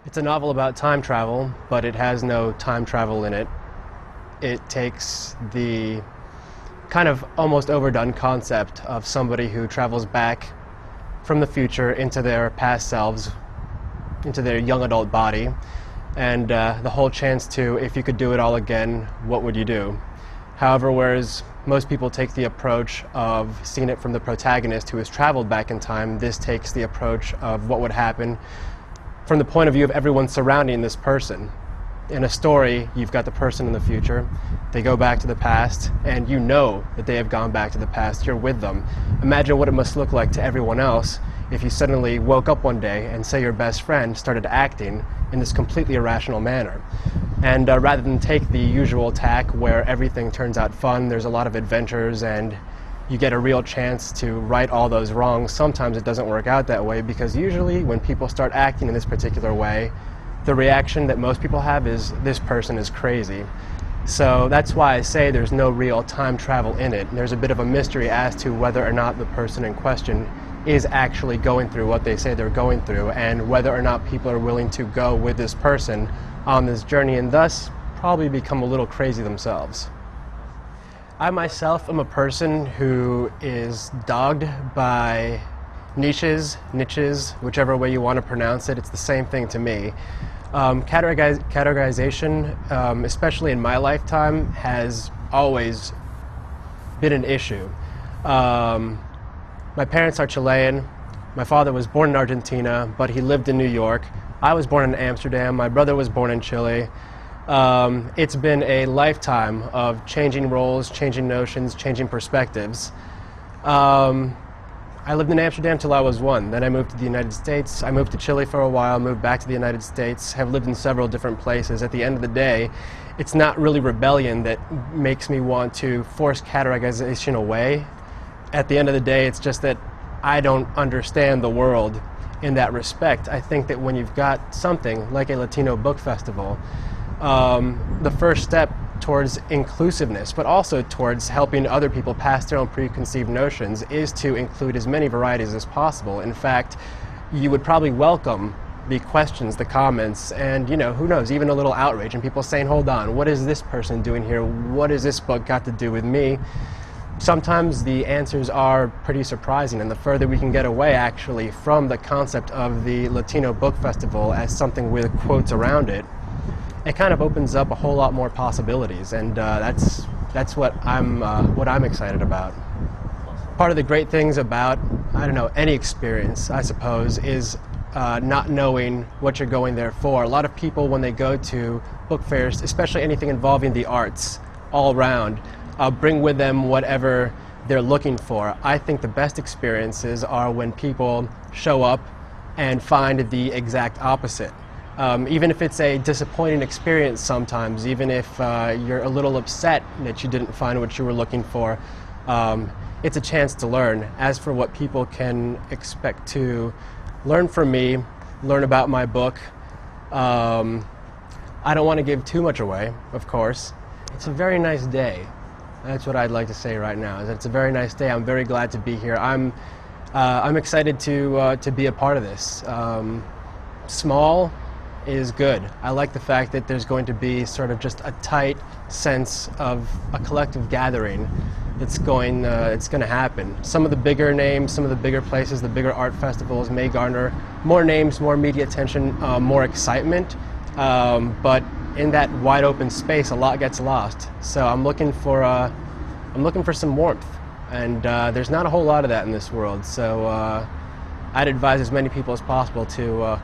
It's a novel about time travel, but it has no time travel in it. It takes the kind of almost overdone concept of somebody who travels back from the future into their past selves, into their young adult body, and the whole chance to, if you could do it all again, what would you do? However, whereas most people take the approach of seeing it from the protagonist who has traveled back in time, this takes the approach of what would happen from the point of view of everyone surrounding this person. In a story, you've got the person in the future, they go back to the past, and you know that they have gone back to the past, you're with them. Imagine what it must look like to everyone else if you suddenly woke up one day and, say, your best friend started acting in this completely irrational manner. And rather than take the usual tack where everything turns out fun, there's a lot of adventures and you get a real chance to right all those wrongs, sometimes it doesn't work out that way, because usually when people start acting in this particular way, the reaction that most people have is, this person is crazy. So that's why I say there's no real time travel in it. There's a bit of a mystery as to whether or not the person in question is actually going through what they say they're going through, and whether or not people are willing to go with this person on this journey and thus probably become a little crazy themselves. I myself am a person who is dogged by niches, whichever way you want to pronounce it, it's the same thing to me. Categorization, especially in my lifetime, has always been an issue. My parents are Chilean. My father was born in Argentina, but he lived in New York. I was born in Amsterdam. My brother was born in Chile. It's been a lifetime of changing roles, changing notions, changing perspectives. I lived in Amsterdam till I was 1. Then I moved to the United States. I moved to Chile for a while, moved back to the United States, have lived in several different places. At the end of the day, it's not really rebellion that makes me want to force categorization away. At the end of the day, it's just that I don't understand the world in that respect. I think that when you've got something like a Latino book festival, the first step towards inclusiveness, but also towards helping other people pass their own preconceived notions, is to include as many varieties as possible. In fact, you would probably welcome the questions, the comments, and, you know, who knows, even a little outrage and people saying, hold on, what is this person doing here? What has this book got to do with me? Sometimes the answers are pretty surprising, and the further we can get away actually from the concept of the Latino Book Festival as something with quotes around it, it kind of opens up a whole lot more possibilities, and that's what I'm excited about. Part of the great things about, I don't know, any experience, I suppose, is not knowing what you're going there for. A lot of people, when they go to book fairs, especially anything involving the arts all around, bring with them whatever they're looking for. I think the best experiences are when people show up and find the exact opposite. Even if it's a disappointing experience sometimes, even if you're a little upset that you didn't find what you were looking for, it's a chance to learn. As for what people can expect to learn from me, learn about my book, I don't want to give too much away, of course. It's a very nice day. That's what I'd like to say right now. Is that it's a very nice day. I'm very glad to be here. I'm excited to be a part of this. Small is good. I like the fact that there's going to be sort of just a tight sense of a collective gathering that's going to happen. Some of the bigger names, some of the bigger places, the bigger art festivals may garner more names, more media attention, more excitement, but in that wide open space, a lot gets lost. So I'm looking for some warmth, and there's not a whole lot of that in this world. So I'd advise as many people as possible to